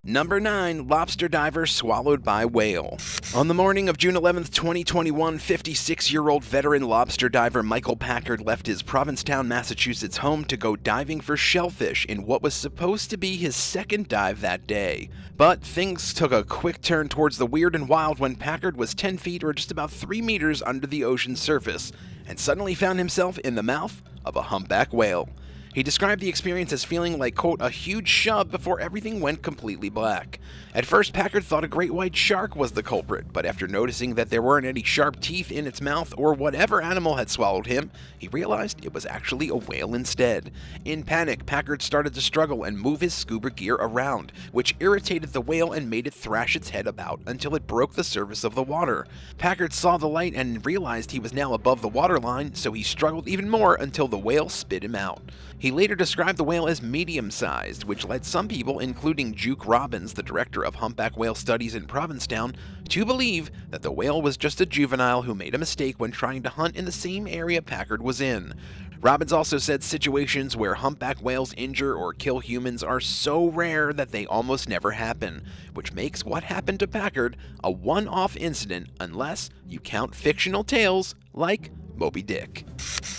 Number 9. Lobster diver swallowed by whale. On the morning of June 11th, 2021, 56-year-old veteran lobster diver Michael Packard left his Provincetown, Massachusetts home to go diving for shellfish in what was supposed to be his second dive that day. But things took a quick turn towards the weird and wild when Packard was 10 feet or just about 3 meters under the ocean's surface and suddenly found himself in the mouth of a humpback whale. He described the experience as feeling like, quote, a huge shove before everything went completely black. At first, Packard thought a great white shark was the culprit, but after noticing that there weren't any sharp teeth in its mouth or whatever animal had swallowed him, he realized it was actually a whale instead. In panic, Packard started to struggle and move his scuba gear around, which irritated the whale and made it thrash its head about until it broke the surface of the water. Packard saw the light and realized he was now above the waterline, so he struggled even more until the whale spit him out. He later described the whale as medium-sized, which led some people, including Juke Robbins, the director of humpback whale studies in Provincetown, to believe that the whale was just a juvenile who made a mistake when trying to hunt in the same area Packard was in. Robbins also said situations where humpback whales injure or kill humans are so rare that they almost never happen, which makes what happened to Packard a one-off incident unless you count fictional tales like Moby Dick.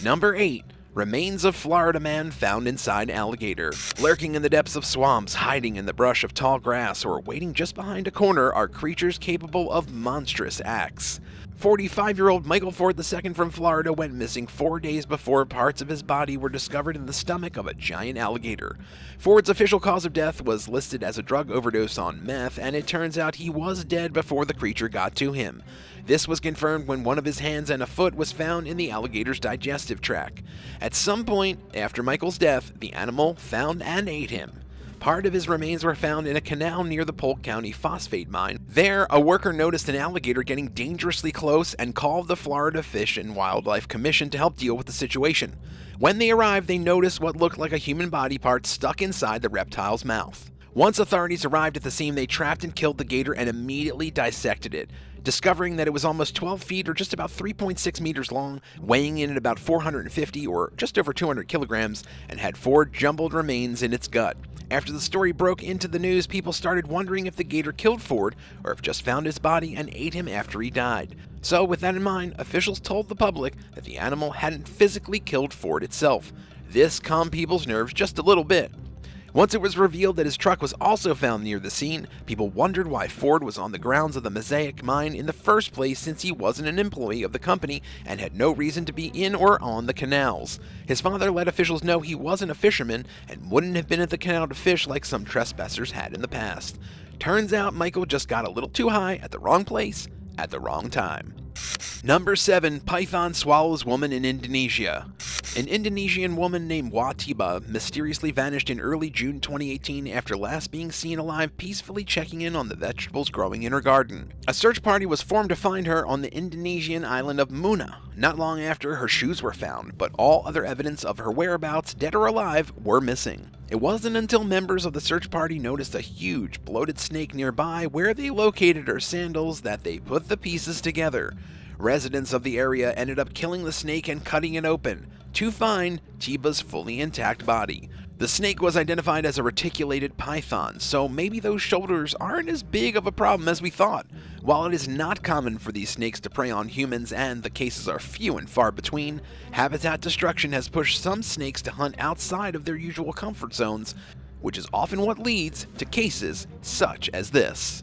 Number 8. Remains of Florida man found inside alligator. Lurking in the depths of swamps, hiding in the brush of tall grass, or waiting just behind a corner are creatures capable of monstrous acts. 45-year-old Michael Ford II from Florida went missing 4 days before parts of his body were discovered in the stomach of a giant alligator. Ford's official cause of death was listed as a drug overdose on meth, and it turns out he was dead before the creature got to him. This was confirmed when one of his hands and a foot was found in the alligator's digestive tract. At some point after Michael's death, the animal found and ate him. Part of his remains were found in a canal near the Polk County phosphate mine. There, a worker noticed an alligator getting dangerously close and called the Florida Fish and Wildlife Commission to help deal with the situation. When they arrived, they noticed what looked like a human body part stuck inside the reptile's mouth. Once authorities arrived at the scene, they trapped and killed the gator and immediately dissected it, discovering that it was almost 12 feet or just about 3.6 meters long, weighing in at about 450 or just over 200 kilograms, and had 4 jumbled remains in its gut. After the story broke into the news, people started wondering if the gator killed Ford or if just found his body and ate him after he died. So with that in mind, officials told the public that the animal hadn't physically killed Ford itself. This calmed people's nerves just a little bit. Once it was revealed that his truck was also found near the scene, people wondered why Ford was on the grounds of the Mosaic mine in the first place, since he wasn't an employee of the company and had no reason to be in or on the canals. His father let officials know he wasn't a fisherman and wouldn't have been at the canal to fish like some trespassers had in the past. Turns out Michael just got a little too high at the wrong place at the wrong time. Number 7. Python swallows woman in Indonesia. An Indonesian woman named Watiba mysteriously vanished in early June 2018 after last being seen alive peacefully checking in on the vegetables growing in her garden. A search party was formed to find her on the Indonesian island of Muna. Not long after, her shoes were found, but all other evidence of her whereabouts, dead or alive, were missing. It wasn't until members of the search party noticed a huge, bloated snake nearby where they located her sandals that they put the pieces together. Residents of the area ended up killing the snake and cutting it open to find Tiba's fully intact body. The snake was identified as a reticulated python, so maybe those shoulders aren't as big of a problem as we thought. While it is not common for these snakes to prey on humans and the cases are few and far between, habitat destruction has pushed some snakes to hunt outside of their usual comfort zones, which is often what leads to cases such as this.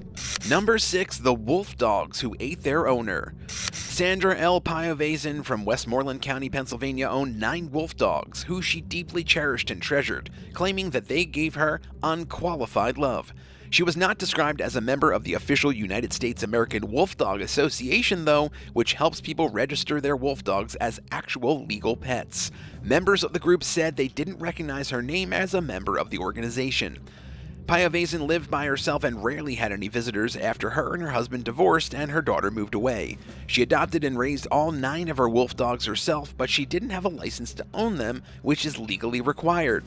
Number 6. The wolf dogs who ate their owner. Sandra L. Piovesan from Westmoreland County, Pennsylvania owned 9 wolf dogs, who she deeply cherished and treasured, claiming that they gave her unqualified love. She was not described as a member of the official United States American Wolf Dog Association, though, which helps people register their wolf dogs as actual legal pets. Members of the group said they didn't recognize her name as a member of the organization. Piovesan lived by herself and rarely had any visitors after her and her husband divorced and her daughter moved away. She adopted and raised all 9 of her wolf dogs herself, but she didn't have a license to own them, which is legally required.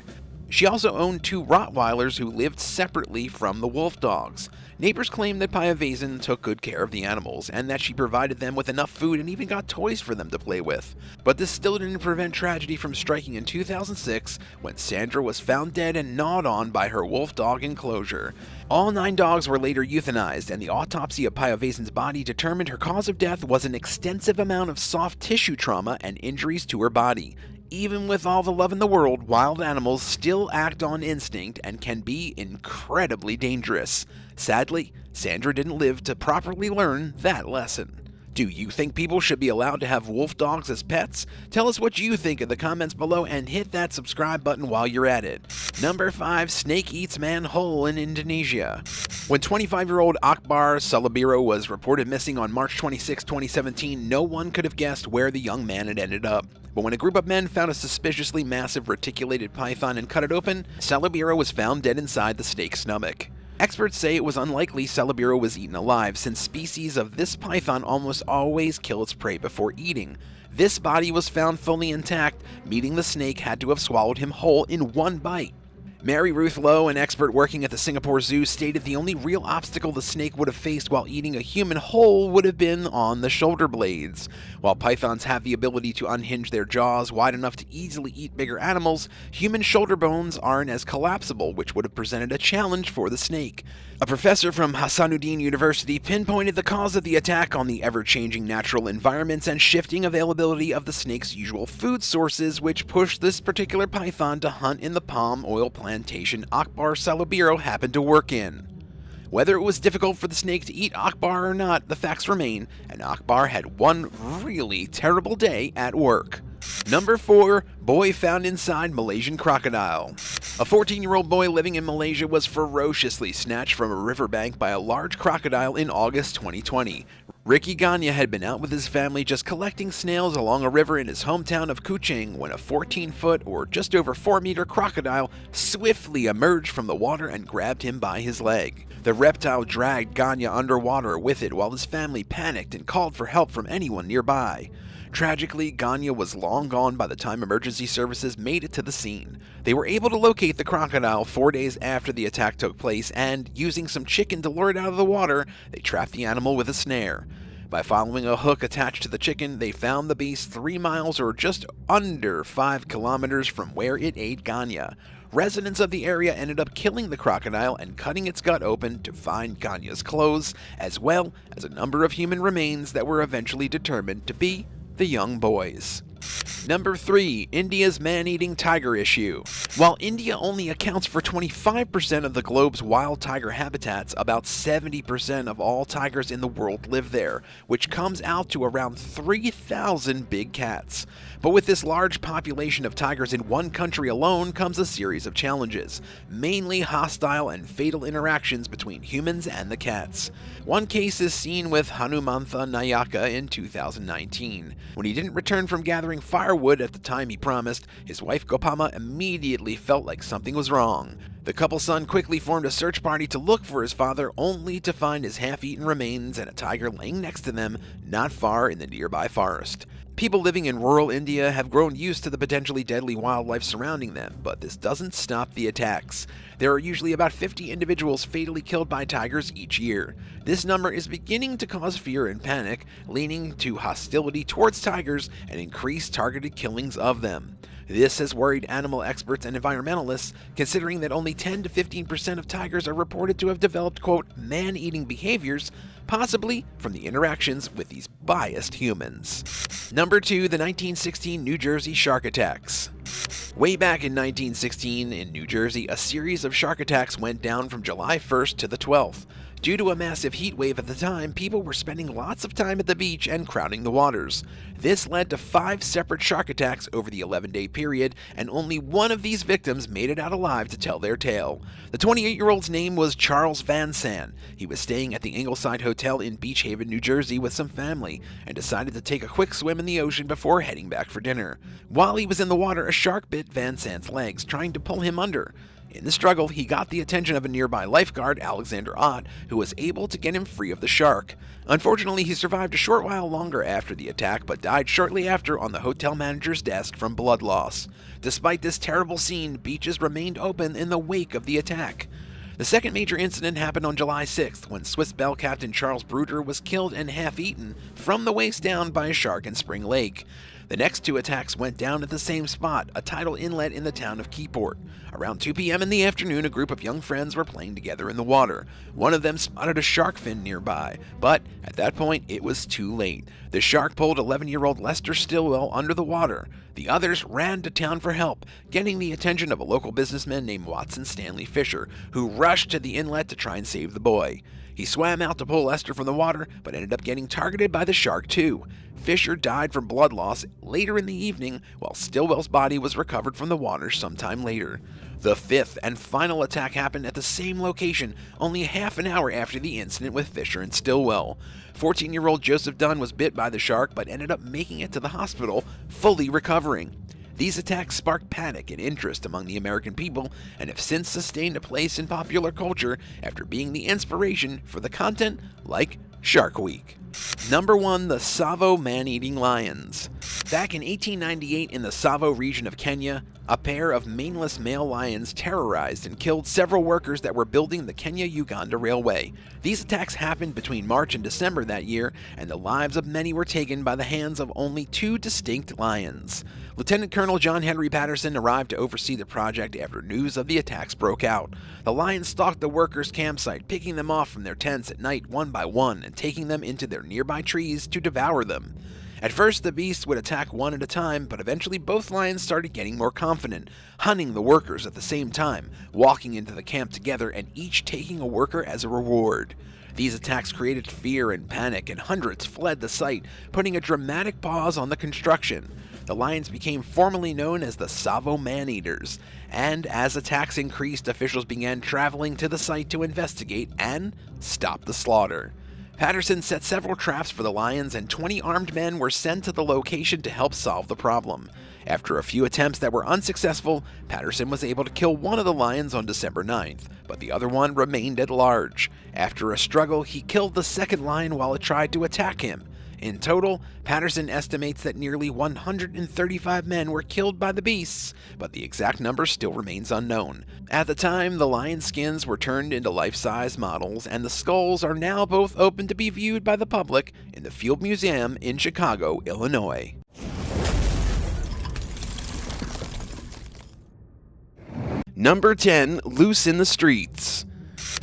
She also owned 2 Rottweilers who lived separately from the wolf dogs. Neighbors claimed that Payavezin took good care of the animals, and that she provided them with enough food and even got toys for them to play with. But this still didn't prevent tragedy from striking in 2006, when Sandra was found dead and gnawed on by her wolf dog enclosure. All 9 dogs were later euthanized, and the autopsy of Payavezin's body determined her cause of death was an extensive amount of soft tissue trauma and injuries to her body. Even with all the love in the world, wild animals still act on instinct and can be incredibly dangerous. Sadly, Sandra didn't live to properly learn that lesson. Do you think people should be allowed to have wolf dogs as pets? Tell us what you think in the comments below and hit that subscribe button while you're at it. Number 5. Snake eats man whole in Indonesia. When 25-year-old Akbar Salabiro was reported missing on March 26, 2017, no one could have guessed where the young man had ended up. But when a group of men found a suspiciously massive reticulated python and cut it open, Salabiro was found dead inside the snake's stomach. Experts say it was unlikely Salabiro was eaten alive, since species of this python almost always kill its prey before eating. This body was found fully intact, meaning the snake had to have swallowed him whole in one bite. Mary Ruth Lowe, an expert working at the Singapore Zoo, stated the only real obstacle the snake would have faced while eating a human whole would have been on the shoulder blades. While pythons have the ability to unhinge their jaws wide enough to easily eat bigger animals, human shoulder bones aren't as collapsible, which would have presented a challenge for the snake. A professor from Hasanuddin University pinpointed the cause of the attack on the ever-changing natural environments and shifting availability of the snake's usual food sources, which pushed this particular python to hunt in the palm oil plantation Akbar Salabiro happened to work in. Whether it was difficult for the snake to eat Akbar or not, the facts remain, and Akbar had one really terrible day at work. Number 4. Boy found inside Malaysian crocodile. A 14-year-old boy living in Malaysia was ferociously snatched from a riverbank by a large crocodile in August 2020. Ricky Ganya had been out with his family just collecting snails along a river in his hometown of Kuching when a 14-foot or just over 4-meter crocodile swiftly emerged from the water and grabbed him by his leg. The reptile dragged Ganya underwater with it while his family panicked and called for help from anyone nearby. Tragically, Ganya was long gone by the time emergency services made it to the scene. They were able to locate the crocodile 4 days after the attack took place, and, using some chicken to lure it out of the water, they trapped the animal with a snare. By following a hook attached to the chicken, they found the beast 3 miles or just under 5 kilometers from where it ate Ganya. Residents of the area ended up killing the crocodile and cutting its gut open to find Ganya's clothes, as well as a number of human remains that were eventually determined to be the young boys. Number 3. India's man-eating tiger issue. While India only accounts for 25% of the globe's wild tiger habitats, about 70% of all tigers in the world live there, which comes out to around 3,000 big cats. But with this large population of tigers in one country alone comes a series of challenges, mainly hostile and fatal interactions between humans and the cats. One case is seen with Hanumantha Nayaka in 2019. When he didn't return from gathering firewood at the time he promised, his wife Gopama immediately felt like something was wrong. The couple's son quickly formed a search party to look for his father, only to find his half-eaten remains and a tiger laying next to them, not far in the nearby forest. People living in rural India have grown used to the potentially deadly wildlife surrounding them, but this doesn't stop the attacks. There are usually about 50 individuals fatally killed by tigers each year. This number is beginning to cause fear and panic, leading to hostility towards tigers and increased targeted killings of them. This has worried animal experts and environmentalists, considering that only 10 to 15% of tigers are reported to have developed, quote, man-eating behaviors, possibly from the interactions with these biased humans. Number 2. The 1916 New Jersey shark attacks. Way back in 1916 in New Jersey, a series of shark attacks went down from July 1st to the 12th. Due to a massive heat wave at the time, people were spending lots of time at the beach and crowding the waters. This led to 5 separate shark attacks over the 11-day period, and only one of these victims made it out alive to tell their tale. The 28-year-old's name was Charles Van Zandt. He was staying at the Ingleside Hotel in Beach Haven, New Jersey with some family, and decided to take a quick swim in the ocean before heading back for dinner. While he was in the water, a shark bit Van Zandt's legs, trying to pull him under. In the struggle, he got the attention of a nearby lifeguard, Alexander Ott, who was able to get him free of the shark. Unfortunately, he survived a short while longer after the attack, but died shortly after on the hotel manager's desk from blood loss. Despite this terrible scene, beaches remained open in the wake of the attack. The second major incident happened on July 6th, when Swiss Bell Captain Charles Bruder was killed and half-eaten from the waist down by a shark in Spring Lake. The next two attacks went down at the same spot, a tidal inlet in the town of Keyport. Around 2 p.m. in the afternoon, a group of young friends were playing together in the water. One of them spotted a shark fin nearby, but at that point, it was too late. The shark pulled 11-year-old Lester Stillwell under the water. The others ran to town for help, getting the attention of a local businessman named Watson Stanley Fisher, who rushed to the inlet to try and save the boy. He swam out to pull Lester from the water, but ended up getting targeted by the shark too. Fisher died from blood loss later in the evening, while Stillwell's body was recovered from the water sometime later. The fifth and final attack happened at the same location, only half an hour after the incident with Fisher and Stillwell. 14-year-old Joseph Dunn was bit by the shark, but ended up making it to the hospital, fully recovering. These attacks sparked panic and interest among the American people, and have since sustained a place in popular culture after being the inspiration for the content like Shark Week. Number 1. The Tsavo man-eating lions. Back in 1898 in the Tsavo region of Kenya, a pair of maneless male lions terrorized and killed several workers that were building the Kenya-Uganda Railway. These attacks happened between March and December that year, and the lives of many were taken by the hands of only 2 distinct lions. Lieutenant Colonel John Henry Patterson arrived to oversee the project after news of the attacks broke out. The lions stalked the workers' campsite, picking them off from their tents at night one by one and taking them into their nearby trees to devour them. At first, the beasts would attack one at a time, but eventually both lions started getting more confident, hunting the workers at the same time, walking into the camp together and each taking a worker as a reward. These attacks created fear and panic, and hundreds fled the site, putting a dramatic pause on the construction. The lions became formally known as the Tsavo Man-Eaters, and as attacks increased, officials began traveling to the site to investigate and stop the slaughter. Patterson set several traps for the lions, and 20 armed men were sent to the location to help solve the problem. After a few attempts that were unsuccessful, Patterson was able to kill one of the lions on December 9th, but the other one remained at large. After a struggle, he killed the second lion while it tried to attack him. In total, Patterson estimates that nearly 135 men were killed by the beasts, but the exact number still remains unknown. At the time, the lion skins were turned into life-size models, and the skulls are now both open to be viewed by the public in the Field Museum in Chicago, Illinois. Number 10. Loose in the streets.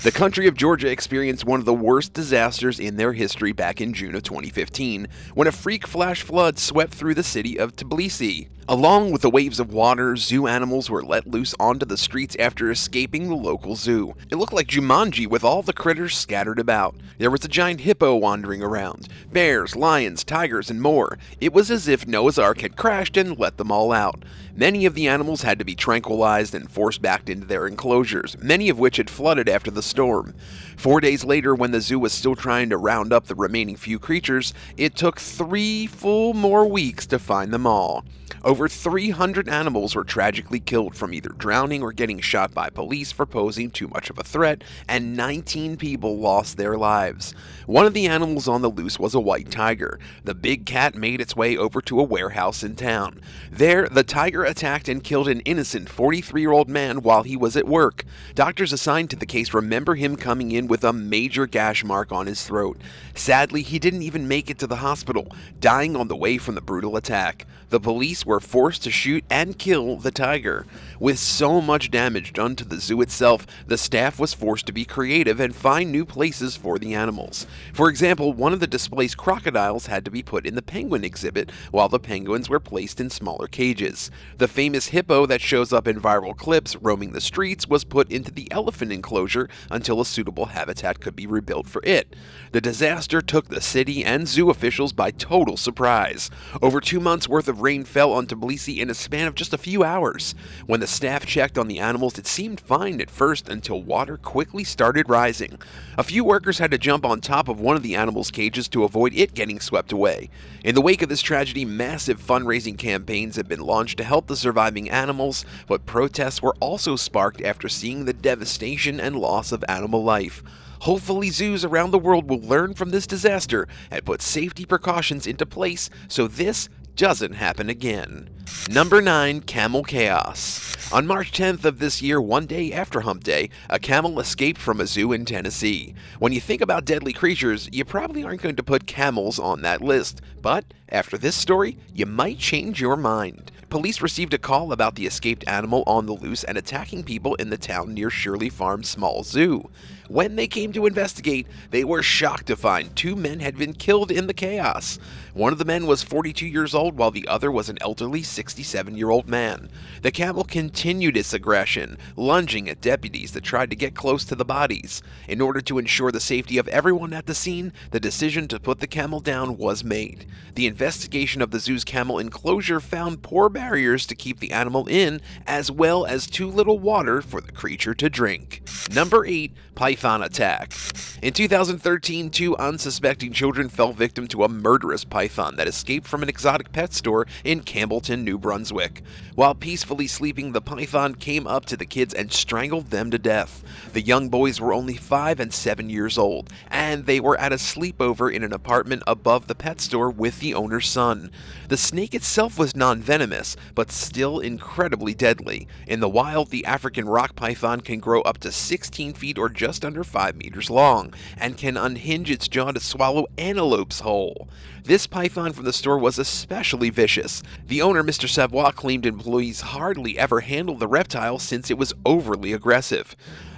The country of Georgia experienced one of the worst disasters in their history back in June of 2015, when a freak flash flood swept through the city of Tbilisi. Along with the waves of water, zoo animals were let loose onto the streets after escaping the local zoo. It looked like Jumanji with all the critters scattered about. There was a giant hippo wandering around, bears, lions, tigers, and more. It was as if Noah's Ark had crashed and let them all out. Many of the animals had to be tranquilized and forced back into their enclosures, many of which had flooded after the storm. 4 days later, when the zoo was still trying to round up the remaining few creatures, it took 3 full more weeks to find them all. Over 300 animals were tragically killed from either drowning or getting shot by police for posing too much of a threat, and 19 people lost their lives. One of the animals on the loose was a white tiger. The big cat made its way over to a warehouse in town. There, the tiger attacked and killed an innocent 43-year-old man while he was at work. Doctors assigned to the case remember him coming in with a major gash mark on his throat. Sadly, he didn't even make it to the hospital, dying on the way from the brutal attack. The police were forced to shoot and kill the tiger. With so much damage done to the zoo itself, the staff was forced to be creative and find new places for the animals. For example, one of the displaced crocodiles had to be put in the penguin exhibit, while the penguins were placed in smaller cages. The famous hippo that shows up in viral clips roaming the streets was put into the elephant enclosure, until a suitable habitat could be rebuilt for it. The disaster took the city and zoo officials by total surprise. Over 2 months worth of rain fell on Tbilisi in a span of just a few hours. When the staff checked on the animals, it seemed fine at first until water quickly started rising. A few workers had to jump on top of one of the animals' cages to avoid it getting swept away. In the wake of this tragedy, massive fundraising campaigns have been launched to help the surviving animals, but protests were also sparked after seeing the devastation and loss of animal life. Hopefully, zoos around the world will learn from this disaster and put safety precautions into place so this doesn't happen again. Number 9. Camel Chaos. On March 10th of this year, one day after Hump Day, a camel escaped from a zoo in Tennessee. When you think about deadly creatures, you probably aren't going to put camels on that list, but after this story, you might change your mind. Police received a call about the escaped animal on the loose and attacking people in the town near Shirley Farm Small Zoo. When they came to investigate, they were shocked to find 2 men had been killed in the chaos. One of the men was 42 years old, while the other was an elderly 67-year-old man. The camel continued its aggression, lunging at deputies that tried to get close to the bodies. In order to ensure the safety of everyone at the scene, the decision to put the camel down was made. The investigation of the zoo's camel enclosure found poor barriers to keep the animal in, as well as too little water for the creature to drink. Number 8. Python attack. In 2013, 2 unsuspecting children fell victim to a murderous python that escaped from an exotic pet store in Campbellton, New Brunswick. While peacefully sleeping, the python came up to the kids and strangled them to death. The young boys were only 5 and 7 years old, and they were at a sleepover in an apartment above the pet store with the owner's son. The snake itself was non-venomous, but still incredibly deadly. In the wild, the African rock python can grow up to 16 feet or just under 5 meters long, and can unhinge its jaw to swallow antelopes whole. This python from the store was especially vicious. The owner, Mr. Savoy, claimed employees hardly ever handled the reptile since it was overly aggressive.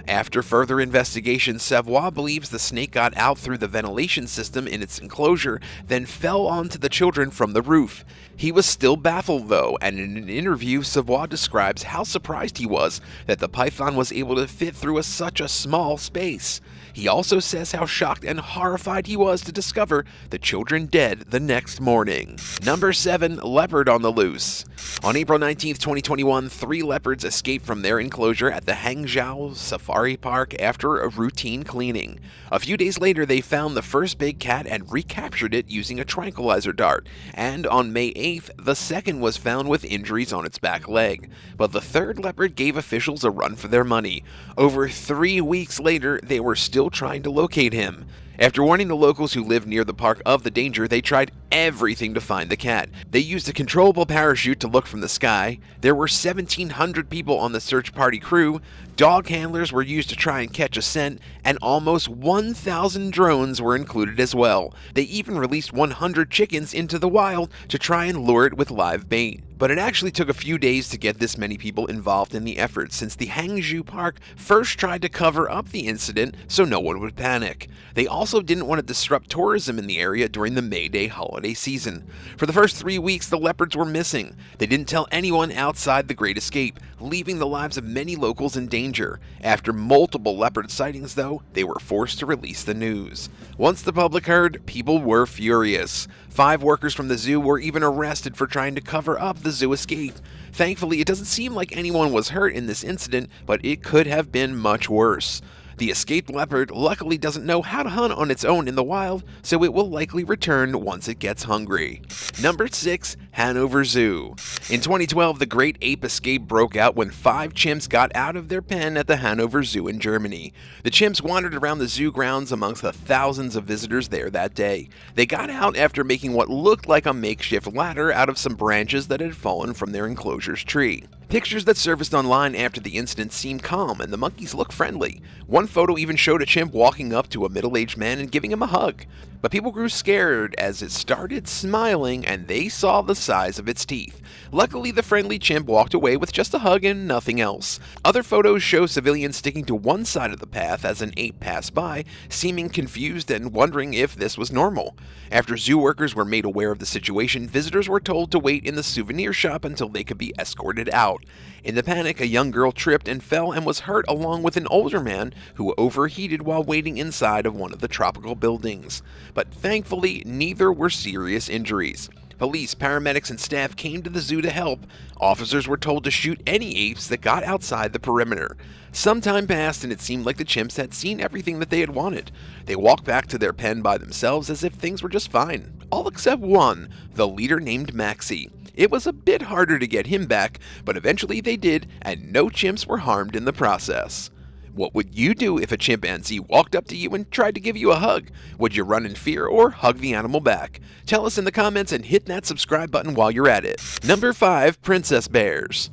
After further investigation, Savoy believes the snake got out through the ventilation system in its enclosure, then fell onto the children from the roof. He was still baffled though, and in an interview, Savoy describes how surprised he was that the python was able to fit through such a small space. He also says how shocked and horrified he was to discover the children dead the next morning. Number 7. Leopard on the loose. On April 19, 2021, 3 leopards escaped from their enclosure at the Hangzhou Safari Park after a routine cleaning. A few days later, they found the first big cat and recaptured it using a tranquilizer dart, and on May 8th, the second was found with injuries on its back leg. But the third leopard gave officials a run for their money. Over 3 weeks later, they were still trying to locate him. After warning the locals who lived near the park of the danger, they tried everything to find the cat. They used a controllable parachute to look from the sky. There were 1,700 people on the search party crew. Dog handlers were used to try and catch a scent, and almost 1,000 drones were included as well. They even released 100 chickens into the wild to try and lure it with live bait. But it actually took a few days to get this many people involved in the effort, since the Hangzhou Park first tried to cover up the incident so no one would panic. They also didn't want to disrupt tourism in the area during the May Day holiday season. For the first 3 weeks, the leopards were missing. They didn't tell anyone outside the Great Escape, leaving the lives of many locals in danger. After multiple leopard sightings, though, they were forced to release the news. Once the public heard, people were furious. 5 workers from the zoo were even arrested for trying to cover up the zoo escape. Thankfully, it doesn't seem like anyone was hurt in this incident, but it could have been much worse. The escaped leopard luckily doesn't know how to hunt on its own in the wild, so it will likely return once it gets hungry. Number 6. Hanover Zoo. In 2012, the Great Ape Escape broke out when 5 chimps got out of their pen at the Hanover Zoo in Germany. The chimps wandered around the zoo grounds amongst the thousands of visitors there that day. They got out after making what looked like a makeshift ladder out of some branches that had fallen from their enclosure's tree. Pictures that surfaced online after the incident seemed calm, and the monkeys looked friendly. One photo even showed a chimp walking up to a middle-aged man and giving him a hug. But people grew scared as it started smiling and they saw the size of its teeth. Luckily, the friendly chimp walked away with just a hug and nothing else. Other photos show civilians sticking to one side of the path as an ape passed by, seeming confused and wondering if this was normal. After zoo workers were made aware of the situation, visitors were told to wait in the souvenir shop until they could be escorted out. In the panic, a young girl tripped and fell and was hurt along with an older man who overheated while waiting inside of one of the tropical buildings. But thankfully, neither were serious injuries. Police, paramedics, and staff came to the zoo to help. Officers were told to shoot any apes that got outside the perimeter. Some time passed and it seemed like the chimps had seen everything that they had wanted. They walked back to their pen by themselves as if things were just fine. All except one, the leader named Maxie. It was a bit harder to get him back, but eventually they did, and no chimps were harmed in the process. What would you do if a chimpanzee walked up to you and tried to give you a hug? Would you run in fear or hug the animal back? Tell us in the comments and hit that subscribe button while you're at it. Number 5. Princess Bears.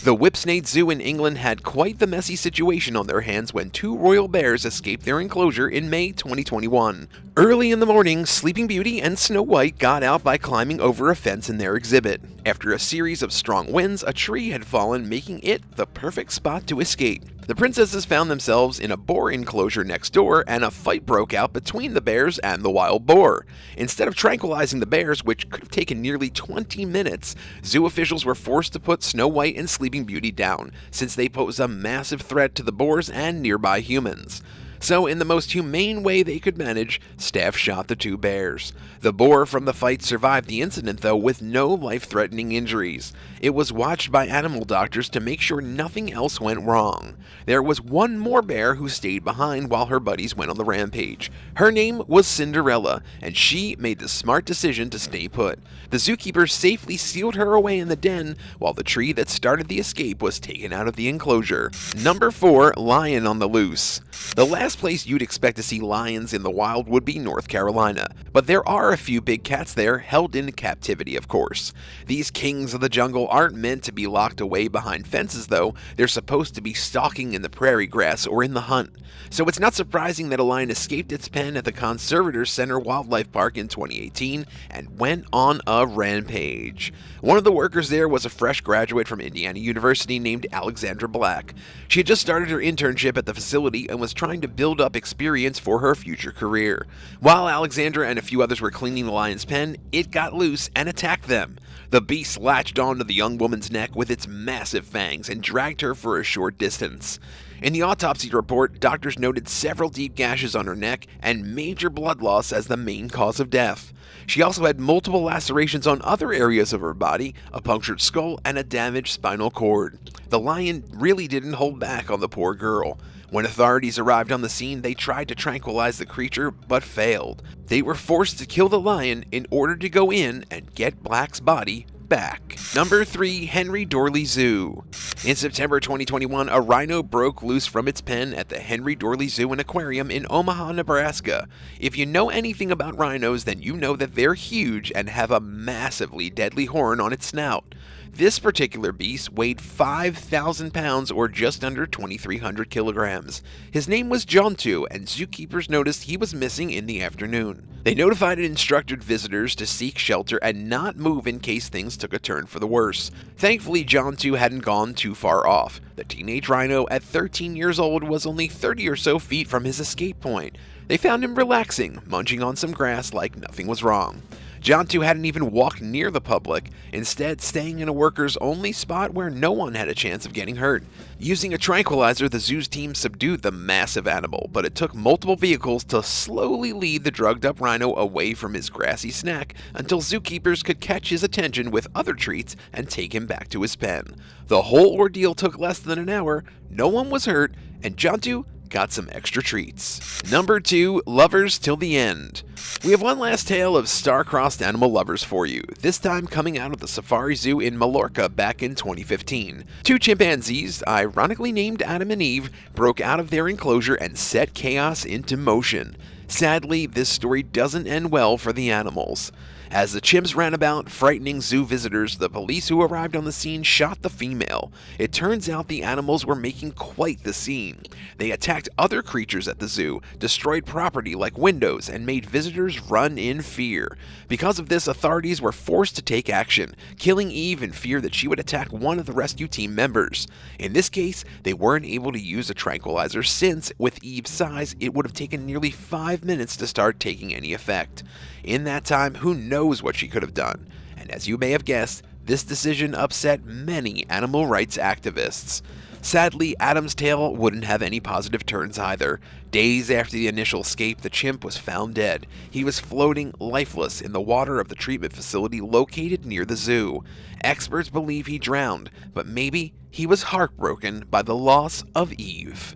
The Whipsnade Zoo in England had quite the messy situation on their hands when 2 royal bears escaped their enclosure in May 2021. Early in the morning, Sleeping Beauty and Snow White got out by climbing over a fence in their exhibit. After a series of strong winds, a tree had fallen, making it the perfect spot to escape. The princesses found themselves in a boar enclosure next door, and a fight broke out between the bears and the wild boar. Instead of tranquilizing the bears, which could have taken nearly 20 minutes, zoo officials were forced to put Snow White and Sleeping Beauty down, since they pose a massive threat to the boars and nearby humans. So, in the most humane way they could manage, staff shot the 2 bears. The boar from the fight survived the incident, though, with no life-threatening injuries. It was watched by animal doctors to make sure nothing else went wrong. There was one more bear who stayed behind while her buddies went on the rampage. Her name was Cinderella, and she made the smart decision to stay put. The zookeeper safely sealed her away in the den, while the tree that started the escape was taken out of the enclosure. Number 4. Lion on the Loose. The last place you'd expect to see lions in the wild would be North Carolina, but there are a few big cats there, held in captivity of course. These kings of the jungle aren't meant to be locked away behind fences though, they're supposed to be stalking in the prairie grass or in the hunt. So it's not surprising that a lion escaped its pen at the Conservator Center Wildlife Park in 2018 and went on a rampage. One of the workers there was a fresh graduate from Indiana University named Alexandra Black. She had just started her internship at the facility and was trying to build up experience for her future career. While Alexandra and a few others were cleaning the lion's pen, it got loose and attacked them. The beast latched onto the young woman's neck with its massive fangs and dragged her for a short distance. In the autopsy report, doctors noted several deep gashes on her neck and major blood loss as the main cause of death. She also had multiple lacerations on other areas of her body, a punctured skull, and a damaged spinal cord. The lion really didn't hold back on the poor girl. When authorities arrived on the scene, they tried to tranquilize the creature, but failed. They were forced to kill the lion in order to go in and get Black's body back. Number 3. Henry Dorley Zoo. In September 2021, a rhino broke loose from its pen at the Henry Dorley Zoo and Aquarium in Omaha, Nebraska. If you know anything about rhinos, then you know that they're huge and have a massively deadly horn on its snout. This particular beast weighed 5,000 pounds or just under 2,300 kilograms. His name was Jontu, and zookeepers noticed he was missing in the afternoon. They notified and instructed visitors to seek shelter and not move in case things took a turn for the worse. Thankfully, Jontu hadn't gone too far off. The teenage rhino at 13 years old was only 30 or so feet from his escape point. They found him relaxing, munching on some grass like nothing was wrong. Jontu hadn't even walked near the public, instead staying in a worker's only spot where no one had a chance of getting hurt. Using a tranquilizer, the zoo's team subdued the massive animal, but it took multiple vehicles to slowly lead the drugged-up rhino away from his grassy snack until zookeepers could catch his attention with other treats and take him back to his pen. The whole ordeal took less than an hour, no one was hurt, and Jontu got some extra treats. Number 2. Lovers till the end. We have one last tale of star-crossed animal lovers for you, this time coming out of the Safari Zoo in Mallorca back in 2015. 2 chimpanzees, ironically named Adam and Eve, broke out of their enclosure and set chaos into motion. Sadly, this story doesn't end well for the animals. As the chimps ran about, frightening zoo visitors, the police who arrived on the scene shot the female. It turns out the animals were making quite the scene. They attacked other creatures at the zoo, destroyed property like windows, and made visitors run in fear. Because of this, authorities were forced to take action, killing Eve in fear that she would attack one of the rescue team members. In this case, they weren't able to use a tranquilizer since, with Eve's size, it would have taken nearly 5 minutes to start taking any effect. In that time, who knows what she could have done? And as you may have guessed, This decision upset many animal rights activists. Sadly, Adam's tale wouldn't have any positive turns either. Days after the initial escape, the chimp was found dead. He was floating lifeless in the water of the treatment facility located near the zoo. Experts believe he drowned, but maybe he was heartbroken by the loss of Eve.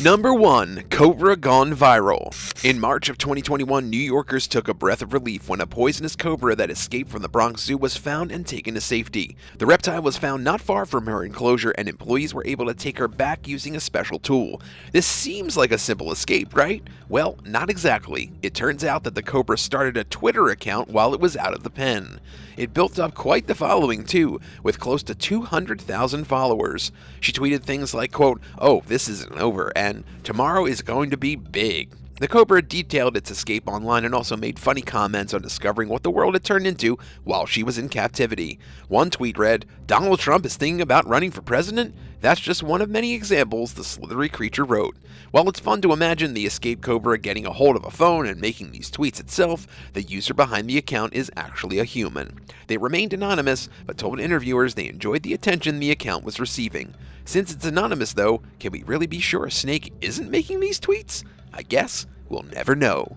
Number 1. Cobra gone viral. In March of 2021, New Yorkers took a breath of relief when a poisonous cobra that escaped from the Bronx Zoo was found and taken to safety. The reptile was found not far from her enclosure, and employees were able to take her back using a special tool. This seems like a simple escape, right? Well, not exactly. It turns out that the cobra started a Twitter account while it was out of the pen. It built up quite the following too, with close to 200,000 followers. She tweeted things like, quote, "Oh, this isn't over, and tomorrow is going to be big." The Cobra detailed its escape online and also made funny comments on discovering what the world had turned into while she was in captivity. One tweet read, "Donald Trump is thinking about running for president? That's just one of many examples," the slithery creature wrote. While it's fun to imagine the escaped Cobra getting a hold of a phone and making these tweets itself, the user behind the account is actually a human. They remained anonymous, but told interviewers they enjoyed the attention the account was receiving. Since it's anonymous though, can we really be sure a snake isn't making these tweets? I guess we'll never know.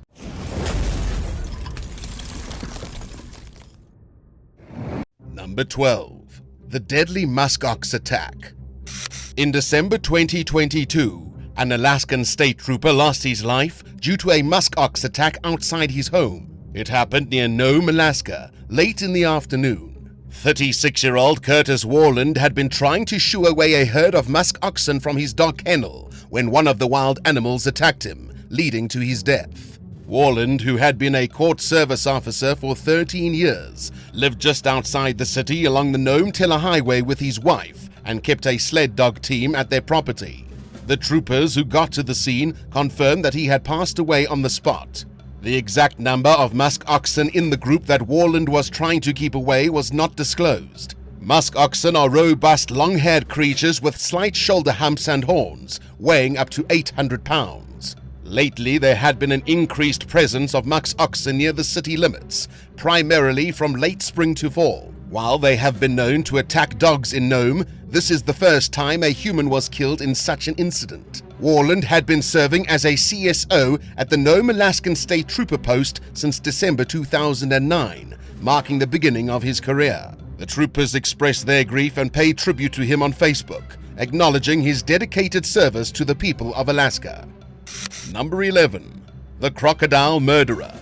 Number 12. The deadly musk ox attack. In December 2022, an Alaskan state trooper lost his life due to a musk ox attack outside his home. It happened near Nome, Alaska, late in the afternoon. 36-year-old Curtis Warland had been trying to shoo away a herd of musk oxen from his dog kennel when one of the wild animals attacked him, leading to his death. Warland, who had been a court service officer for 13 years, lived just outside the city along the Nome-Tiller Highway with his wife and kept a sled dog team at their property. The troopers who got to the scene confirmed that he had passed away on the spot. The exact number of musk oxen in the group that Warland was trying to keep away was not disclosed. Musk oxen are robust, long-haired creatures with slight shoulder humps and horns, weighing up to 800 pounds. Lately, there had been an increased presence of musk oxen near the city limits, primarily from late spring to fall. While they have been known to attack dogs in Nome, this is the first time a human was killed in such an incident. Warland had been serving as a CSO at the Nome Alaskan State Trooper Post since December 2009, marking the beginning of his career. The troopers expressed their grief and paid tribute to him on Facebook, acknowledging his dedicated service to the people of Alaska. Number 11. The Crocodile Murderer.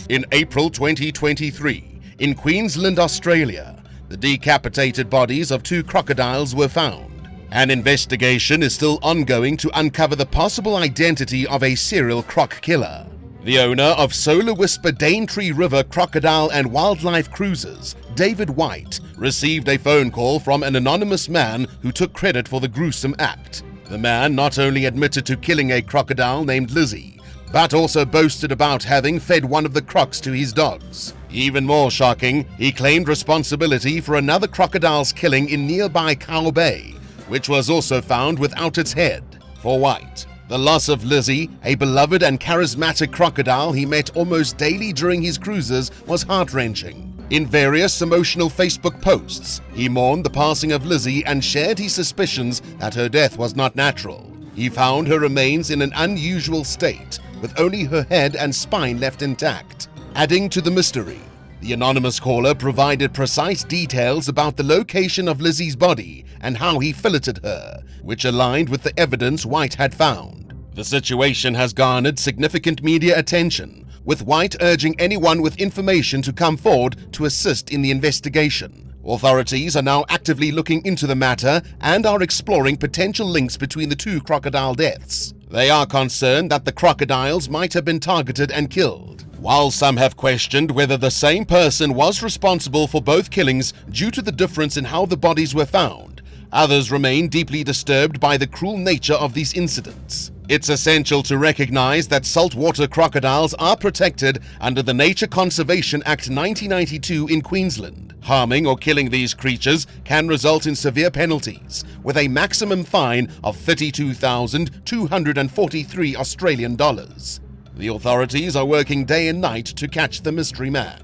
In April 2023, in Queensland, Australia, the decapitated bodies of 2 crocodiles were found. An investigation is still ongoing to uncover the possible identity of a serial croc killer. The owner of Solar Whisper Daintree River Crocodile and Wildlife Cruises, David White, received a phone call from an anonymous man who took credit for the gruesome act. The man not only admitted to killing a crocodile named Lizzie, but also boasted about having fed one of the crocs to his dogs. Even more shocking, he claimed responsibility for another crocodile's killing in nearby Cow Bay, which was also found without its head. For White, the loss of Lizzie, a beloved and charismatic crocodile he met almost daily during his cruises, was heart-wrenching. In various emotional Facebook posts, he mourned the passing of Lizzie and shared his suspicions that her death was not natural. He found her remains in an unusual state, with only her head and spine left intact. Adding to the mystery, the anonymous caller provided precise details about the location of Lizzie's body and how he filleted her, which aligned with the evidence White had found. The situation has garnered significant media attention, with White urging anyone with information to come forward to assist in the investigation. Authorities are now actively looking into the matter and are exploring potential links between the 2 crocodile deaths. They are concerned that the crocodiles might have been targeted and killed. While some have questioned whether the same person was responsible for both killings due to the difference in how the bodies were found, others remain deeply disturbed by the cruel nature of these incidents. It's essential to recognize that saltwater crocodiles are protected under the Nature Conservation Act 1992 in Queensland. Harming or killing these creatures can result in severe penalties, with a maximum fine of $32,243 Australian dollars. The authorities are working day and night to catch the mystery man.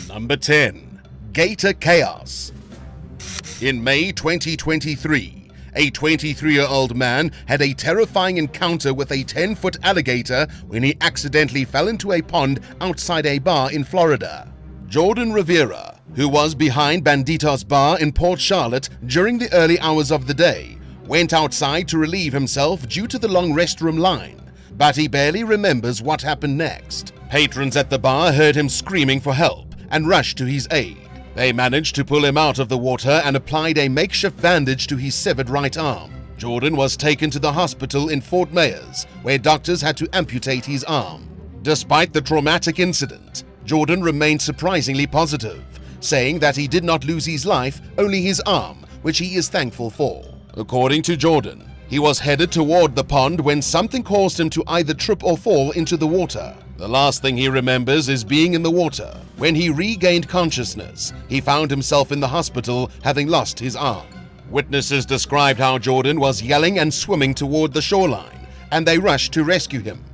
Number 10. Gator Chaos. In May 2023, a 23-year-old man had a terrifying encounter with a 10-foot alligator when he accidentally fell into a pond outside a bar in Florida. Jordan Rivera, who was behind Banditos Bar in Port Charlotte during the early hours of the day, went outside to relieve himself due to the long restroom line, but he barely remembers what happened next. Patrons at the bar heard him screaming for help and rushed to his aid. They managed to pull him out of the water and applied a makeshift bandage to his severed right arm. Jordan was taken to the hospital in Fort Myers, where doctors had to amputate his arm. Despite the traumatic incident, Jordan remained surprisingly positive, saying that he did not lose his life, only his arm, which he is thankful for. According to Jordan, he was headed toward the pond when something caused him to either trip or fall into the water. The last thing he remembers is being in the water. When he regained consciousness, he found himself in the hospital, having lost his arm. Witnesses described how Jordan was yelling and swimming toward the shoreline, and they rushed to rescue him.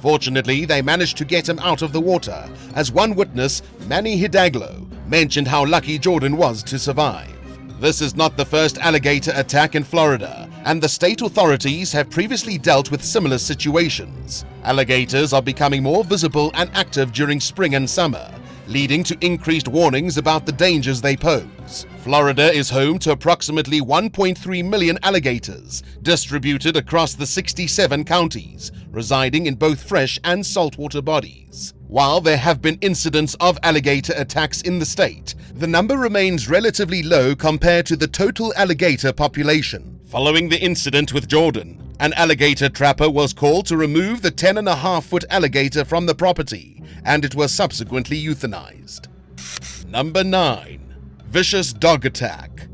Fortunately, they managed to get him out of the water, as one witness, Manny Hidalgo, mentioned how lucky Jordan was to survive. This is not the first alligator attack in Florida, and the state authorities have previously dealt with similar situations. Alligators are becoming more visible and active during spring and summer, leading to increased warnings about the dangers they pose. Florida is home to approximately 1.3 million alligators, distributed across the 67 counties, residing in both fresh and saltwater bodies. While there have been incidents of alligator attacks in the state, the number remains relatively low compared to the total alligator population. Following the incident with Jordan, an alligator trapper was called to remove the 10.5-foot alligator from the property, and it was subsequently euthanized. Number 9. Vicious Dog Attack.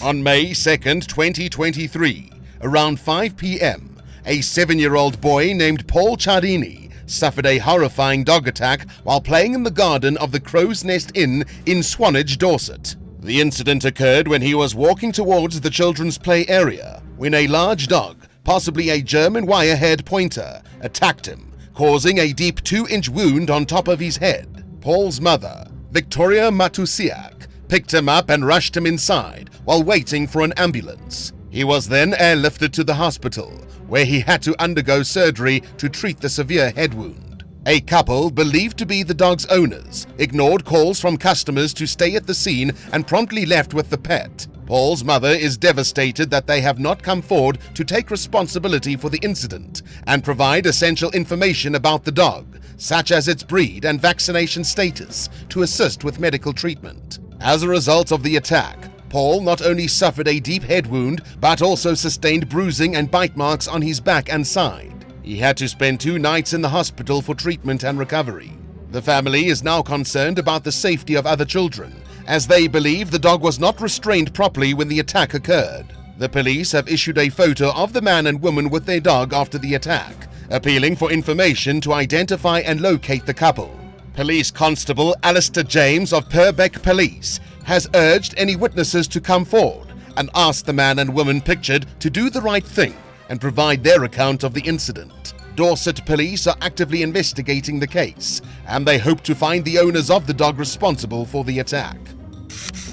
On May 2nd, 2023, around 5 p.m., a 7-year-old boy named Paul Ciardini suffered a horrifying dog attack while playing in the garden of the Crow's Nest Inn in Swanage, Dorset. The incident occurred when he was walking towards the children's play area when a large dog, possibly a German wire-haired pointer, attacked him, causing a deep 2-inch wound on top of his head. Paul's mother, Victoria Matusiak, picked him up and rushed him inside while waiting for an ambulance. He was then airlifted to the hospital, where he had to undergo surgery to treat the severe head wound. A couple, believed to be the dog's owners, ignored calls from customers to stay at the scene and promptly left with the pet. Paul's mother is devastated that they have not come forward to take responsibility for the incident and provide essential information about the dog, such as its breed and vaccination status, to assist with medical treatment. As a result of the attack, Paul not only suffered a deep head wound, but also sustained bruising and bite marks on his back and side. He had to spend 2 nights in the hospital for treatment and recovery. The family is now concerned about the safety of other children, as they believe the dog was not restrained properly when the attack occurred. The police have issued a photo of the man and woman with their dog after the attack, appealing for information to identify and locate the couple. Police Constable Alistair James of Purbeck Police has urged any witnesses to come forward and asked the man and woman pictured to do the right thing and provide their account of the incident. Dorset police are actively investigating the case, and they hope to find the owners of the dog responsible for the attack.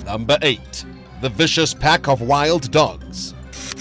Number 8. The Vicious Pack of Wild Dogs.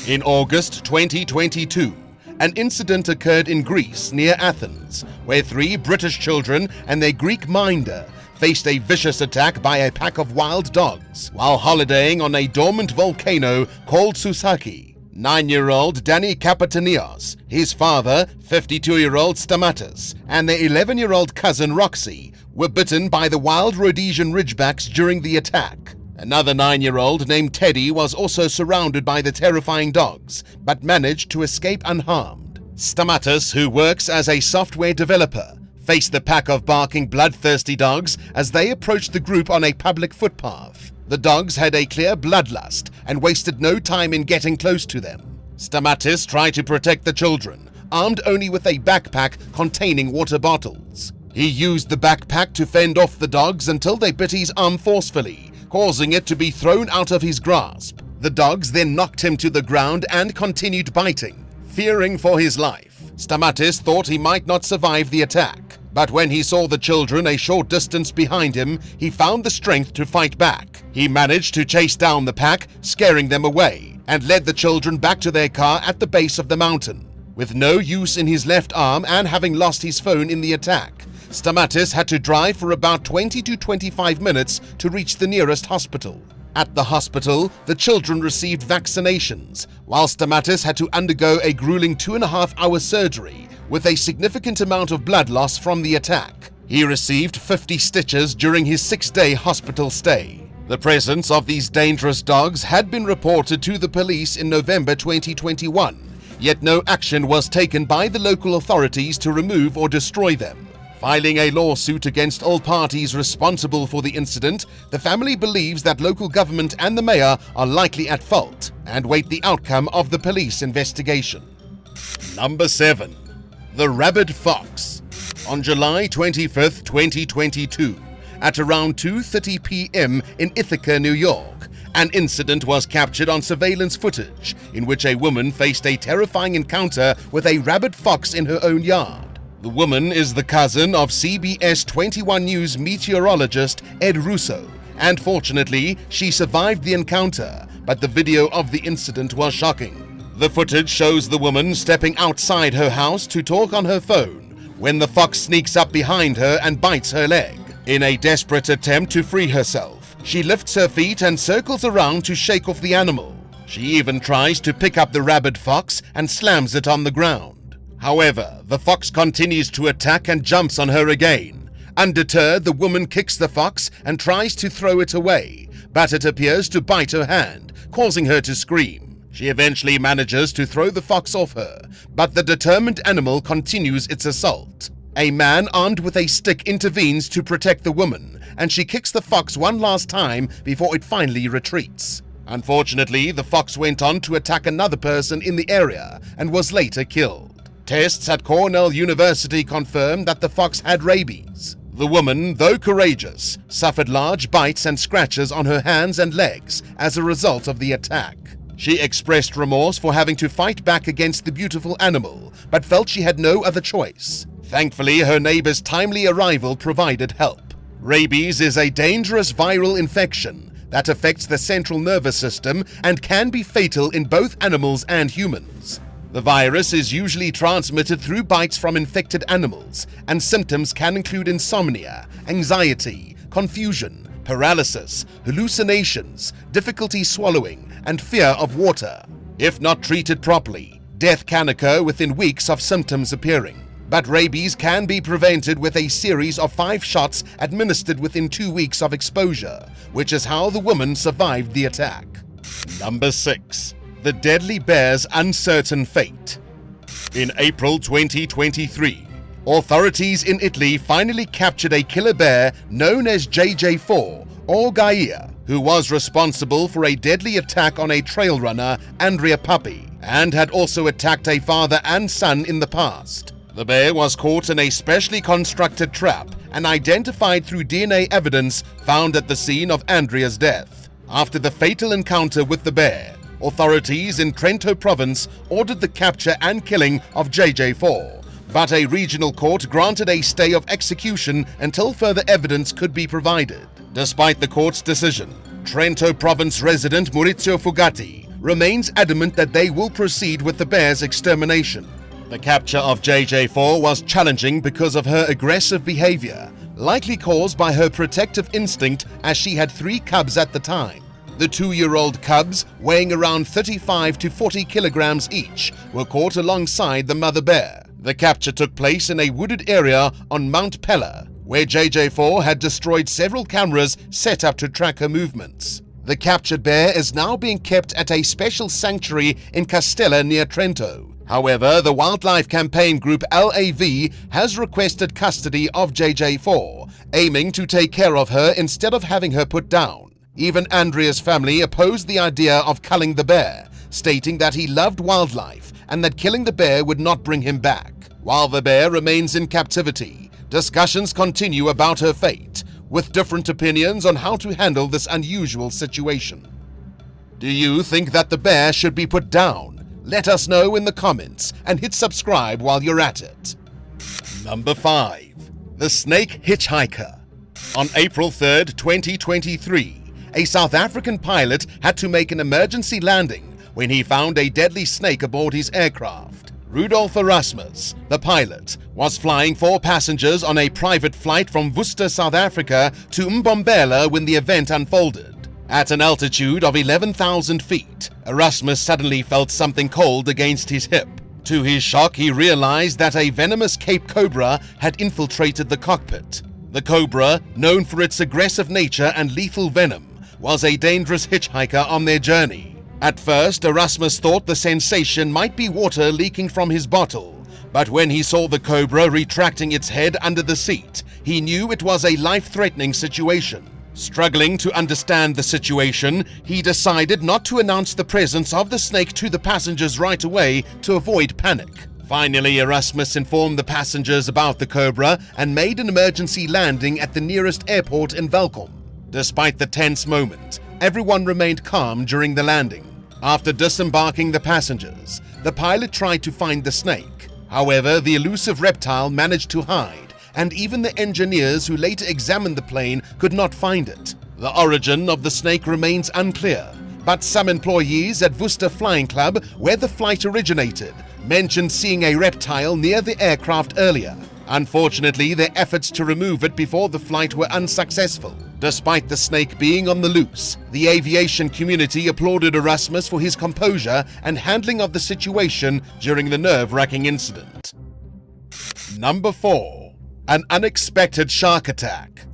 In August 2022, an incident occurred in Greece near Athens, where 3 British children and their Greek minder faced a vicious attack by a pack of wild dogs while holidaying on a dormant volcano called Susaki. 9-year-old Danny Kapatanios, his father, 52-year-old Stamatis, and their 11-year-old cousin Roxy were bitten by the wild Rhodesian ridgebacks during the attack. Another 9-year-old named Teddy was also surrounded by the terrifying dogs, but managed to escape unharmed. Stamatis, who works as a software developer, faced the pack of barking bloodthirsty dogs as they approached the group on a public footpath. The dogs had a clear bloodlust and wasted no time in getting close to them. Stamatis tried to protect the children, armed only with a backpack containing water bottles. He used the backpack to fend off the dogs until they bit his arm forcefully, causing it to be thrown out of his grasp. The dogs then knocked him to the ground and continued biting. Fearing for his life, Stamatis thought he might not survive the attack. But when he saw the children a short distance behind him, he found the strength to fight back. He managed to chase down the pack, scaring them away, and led the children back to their car at the base of the mountain. With no use in his left arm and having lost his phone in the attack, Stamatis had to drive for about 20 to 25 minutes to reach the nearest hospital. At the hospital, the children received vaccinations, while Stamatis had to undergo a grueling 2.5-hour surgery with a significant amount of blood loss from the attack. He received 50 stitches during his 6-day hospital stay. The presence of these dangerous dogs had been reported to the police in November 2021, yet no action was taken by the local authorities to remove or destroy them. Filing a lawsuit against all parties responsible for the incident, the family believes that local government and the mayor are likely at fault and wait the outcome of the police investigation. Number 7. The Rabid Fox. On July 25, 2022, at around 2:30 p.m. in Ithaca, New York, an incident was captured on surveillance footage in which a woman faced a terrifying encounter with a rabid fox in her own yard. The woman is the cousin of CBS 21 News meteorologist Ed Russo, and fortunately, she survived the encounter, but the video of the incident was shocking. The footage shows the woman stepping outside her house to talk on her phone when the fox sneaks up behind her and bites her leg. In a desperate attempt to free herself, she lifts her feet and circles around to shake off the animal. She even tries to pick up the rabid fox and slams it on the ground. However, the fox continues to attack and jumps on her again. Undeterred, the woman kicks the fox and tries to throw it away, but it appears to bite her hand, causing her to scream. She eventually manages to throw the fox off her, but the determined animal continues its assault. A man armed with a stick intervenes to protect the woman, and she kicks the fox one last time before it finally retreats. Unfortunately, the fox went on to attack another person in the area and was later killed. Tests at Cornell University confirmed that the fox had rabies. The woman, though courageous, suffered large bites and scratches on her hands and legs as a result of the attack. She expressed remorse for having to fight back against the beautiful animal, but felt she had no other choice. Thankfully, her neighbor's timely arrival provided help. Rabies is a dangerous viral infection that affects the central nervous system and can be fatal in both animals and humans. The virus is usually transmitted through bites from infected animals, and symptoms can include insomnia, anxiety, confusion, paralysis, hallucinations, difficulty swallowing, and fear of water. If not treated properly, death can occur within weeks of symptoms appearing. But rabies can be prevented with a series of 5 shots administered within 2 weeks of exposure, which is how the woman survived the attack. Number 6. The deadly bear's uncertain fate. In April 2023, authorities in Italy finally captured a killer bear known as JJ4 or Gaia, who was responsible for a deadly attack on a trail runner, Andrea Puppy, and had also attacked a father and son in the past. The bear was caught in a specially constructed trap and identified through DNA evidence found at the scene of Andrea's death. After the fatal encounter with the bear, authorities in Trento province ordered the capture and killing of JJ4, but a regional court granted a stay of execution until further evidence could be provided. Despite the court's decision, Trento province resident Maurizio Fugatti remains adamant that they will proceed with the bear's extermination. The capture of JJ4 was challenging because of her aggressive behavior, likely caused by her protective instinct as she had 3 cubs at the time. The 2-year-old cubs, weighing around 35 to 40 kilograms each, were caught alongside the mother bear. The capture took place in a wooded area on Mount Pella, where JJ4 had destroyed several cameras set up to track her movements. The captured bear is now being kept at a special sanctuary in Castella near Trento. However, the wildlife campaign group LAV has requested custody of JJ4, aiming to take care of her instead of having her put down. Even Andrea's family opposed the idea of culling the bear, stating that he loved wildlife and that killing the bear would not bring him back. While the bear remains in captivity, discussions continue about her fate, with different opinions on how to handle this unusual situation. Do you think that the bear should be put down? Let us know in the comments and hit subscribe while you're at it. Number 5. The Snake Hitchhiker. On April 3rd, 2023, a South African pilot had to make an emergency landing when he found a deadly snake aboard his aircraft. Rudolf Erasmus, the pilot, was flying 4 passengers on a private flight from Worcester, South Africa to Mbombela when the event unfolded. At an altitude of 11,000 feet, Erasmus suddenly felt something cold against his hip. To his shock, he realized that a venomous Cape Cobra had infiltrated the cockpit. The Cobra, known for its aggressive nature and lethal venom, was a dangerous hitchhiker on their journey. At first, Erasmus thought the sensation might be water leaking from his bottle, but when he saw the Cobra retracting its head under the seat, he knew it was a life-threatening situation. Struggling to understand the situation, he decided not to announce the presence of the snake to the passengers right away to avoid panic. Finally, Erasmus informed the passengers about the Cobra and made an emergency landing at the nearest airport in Welkom. Despite the tense moment, everyone remained calm during the landing. After disembarking the passengers, the pilot tried to find the snake. However, the elusive reptile managed to hide, and even the engineers who later examined the plane could not find it. The origin of the snake remains unclear, but some employees at Worcester Flying Club, where the flight originated, mentioned seeing a reptile near the aircraft earlier. Unfortunately, their efforts to remove it before the flight were unsuccessful. Despite the snake being on the loose, the aviation community applauded Erasmus for his composure and handling of the situation during the nerve-wracking incident. Number 4. An unexpected shark attack.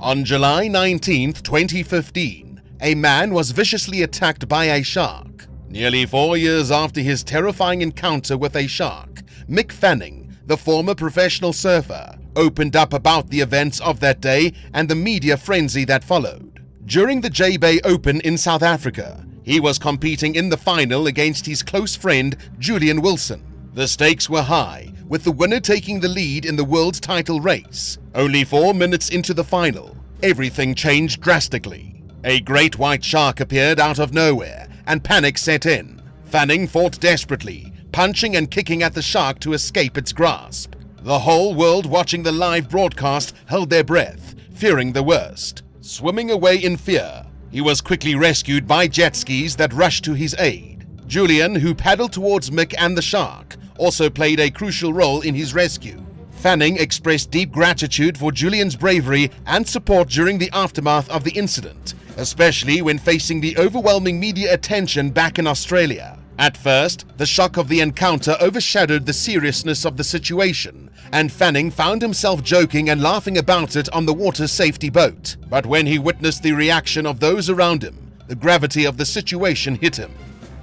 On July 19, 2015, a man was viciously attacked by a shark. Nearly 4 years after his terrifying encounter with a shark, Mick Fanning, the former professional surfer, opened up about the events of that day and the media frenzy that followed. During the J-Bay Open in South Africa, he was competing in the final against his close friend Julian Wilson. The stakes were high, with the winner taking the lead in the world title race. Only 4 minutes into the final, everything changed drastically. A great white shark appeared out of nowhere, and panic set in. Fanning fought desperately, punching and kicking at the shark to escape its grasp. The whole world watching the live broadcast held their breath, fearing the worst. Swimming away in fear, he was quickly rescued by jet skis that rushed to his aid. Julian, who paddled towards Mick and the shark, also played a crucial role in his rescue. Fanning expressed deep gratitude for Julian's bravery and support during the aftermath of the incident, especially when facing the overwhelming media attention back in Australia. At first, the shock of the encounter overshadowed the seriousness of the situation, and Fanning found himself joking and laughing about it on the water safety boat. But when he witnessed the reaction of those around him, the gravity of the situation hit him.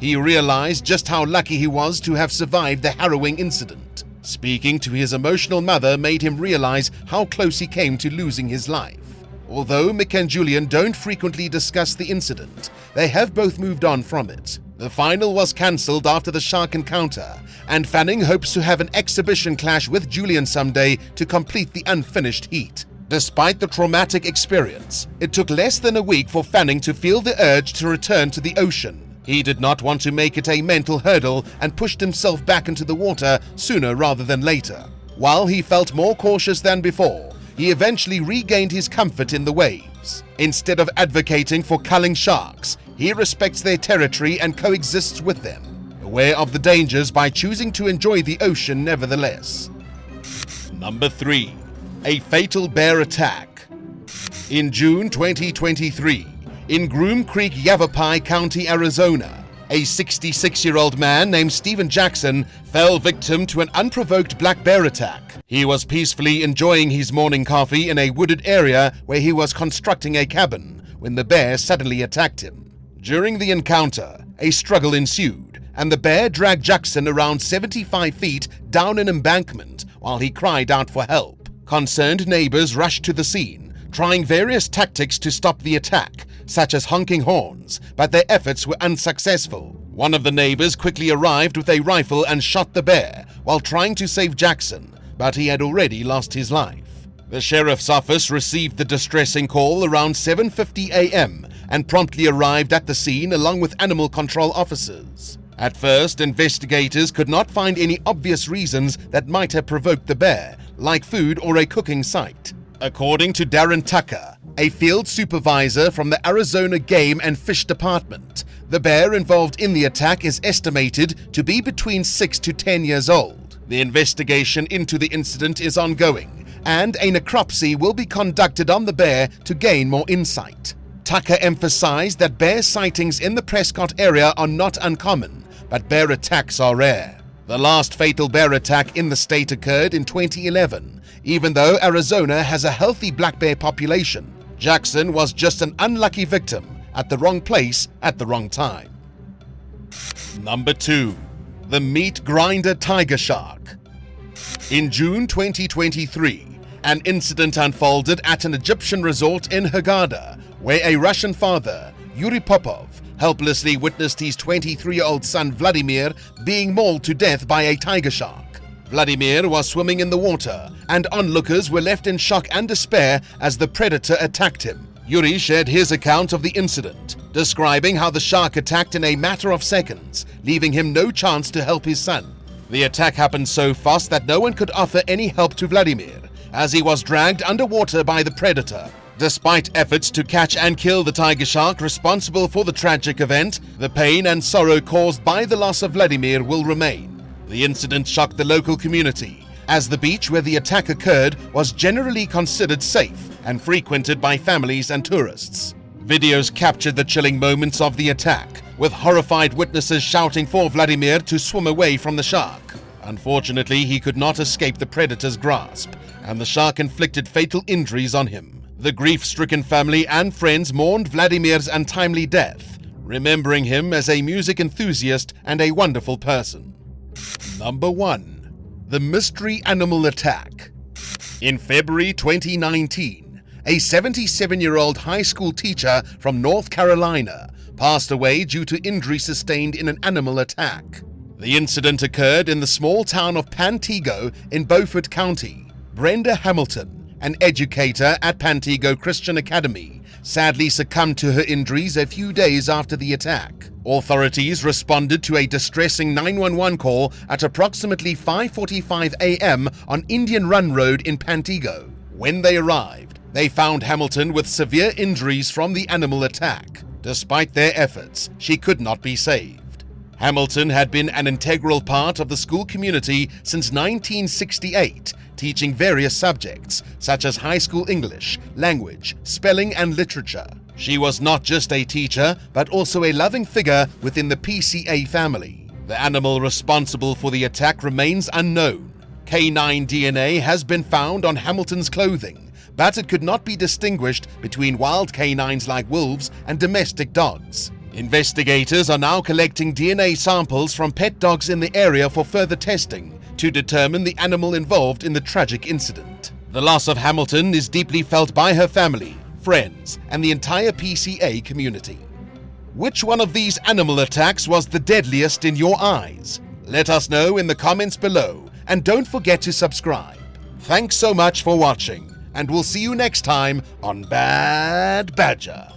He realized just how lucky he was to have survived the harrowing incident. Speaking to his emotional mother made him realize how close he came to losing his life. Although Mick and Julian don't frequently discuss the incident, they have both moved on from it. The final was cancelled after the shark encounter, and Fanning hopes to have an exhibition clash with Julian someday to complete the unfinished heat. Despite the traumatic experience, it took less than a week for Fanning to feel the urge to return to the ocean. He did not want to make it a mental hurdle and pushed himself back into the water sooner rather than later. While he felt more cautious than before, he eventually regained his comfort in the waves. Instead of advocating for culling sharks, he respects their territory and coexists with them, aware of the dangers by choosing to enjoy the ocean nevertheless. Number 3. A fatal bear attack. In June 2023, in Groom Creek, Yavapai County, Arizona, a 66-year-old man named Stephen Jackson fell victim to an unprovoked black bear attack. He was peacefully enjoying his morning coffee in a wooded area where he was constructing a cabin when the bear suddenly attacked him. During the encounter, a struggle ensued, and the bear dragged Jackson around 75 feet down an embankment while he cried out for help. Concerned neighbors rushed to the scene, trying various tactics to stop the attack, such as honking horns, but their efforts were unsuccessful. One of the neighbors quickly arrived with a rifle and shot the bear while trying to save Jackson, but he had already lost his life. The sheriff's office received the distressing call around 7:50 a.m. and promptly arrived at the scene along with animal control officers. At first, investigators could not find any obvious reasons that might have provoked the bear, like food or a cooking site. According to Darren Tucker, a field supervisor from the Arizona Game and Fish Department, the bear involved in the attack is estimated to be between 6 to 10 years old. The investigation into the incident is ongoing, and a necropsy will be conducted on the bear to gain more insight. Tucker emphasized that bear sightings in the Prescott area are not uncommon, but bear attacks are rare. The last fatal bear attack in the state occurred in 2011. Even though Arizona has a healthy black bear population, Jackson was just an unlucky victim at the wrong place at the wrong time. Number 2. The Meat Grinder Tiger Shark. In June 2023, an incident unfolded at an Egyptian resort in Hurghada, where a Russian father, Yuri Popov, helplessly witnessed his 23-year-old son Vladimir being mauled to death by a tiger shark. Vladimir was swimming in the water, and onlookers were left in shock and despair as the predator attacked him. Yuri shared his account of the incident, describing how the shark attacked in a matter of seconds, leaving him no chance to help his son. The attack happened so fast that no one could offer any help to Vladimir, as he was dragged underwater by the predator. Despite efforts to catch and kill the tiger shark responsible for the tragic event, the pain and sorrow caused by the loss of Vladimir will remain. The incident shocked the local community, as the beach where the attack occurred was generally considered safe and frequented by families and tourists. Videos captured the chilling moments of the attack, with horrified witnesses shouting for Vladimir to swim away from the shark. Unfortunately, he could not escape the predator's grasp, and the shark inflicted fatal injuries on him. The grief-stricken family and friends mourned Vladimir's untimely death, remembering him as a music enthusiast and a wonderful person. Number 1. The Mystery Animal Attack. In February 2019, a 77-year-old high school teacher from North Carolina passed away due to injury sustained in an animal attack. The incident occurred in the small town of Pantego in Beaufort County. Brenda Hamilton, an educator at Pantego Christian Academy, sadly succumbed to her injuries a few days after the attack. Authorities responded to a distressing 911 call at approximately 5:45 a.m. on Indian Run Road in Pantego. When they arrived, they found Hamilton with severe injuries from the animal attack. Despite their efforts, she could not be saved. Hamilton had been an integral part of the school community since 1968, teaching various subjects such as high school English, language, spelling, and literature. She was not just a teacher, but also a loving figure within the PCA family. The animal responsible for the attack remains unknown. Canine DNA has been found on Hamilton's clothing, but it could not be distinguished between wild canines like wolves and domestic dogs. Investigators are now collecting DNA samples from pet dogs in the area for further testing to determine the animal involved in the tragic incident. The loss of Hamilton is deeply felt by her family, friends, and the entire PCA community. Which one of these animal attacks was the deadliest in your eyes? Let us know in the comments below, and don't forget to subscribe. Thanks so much for watching, and we'll see you next time on Bad Badger.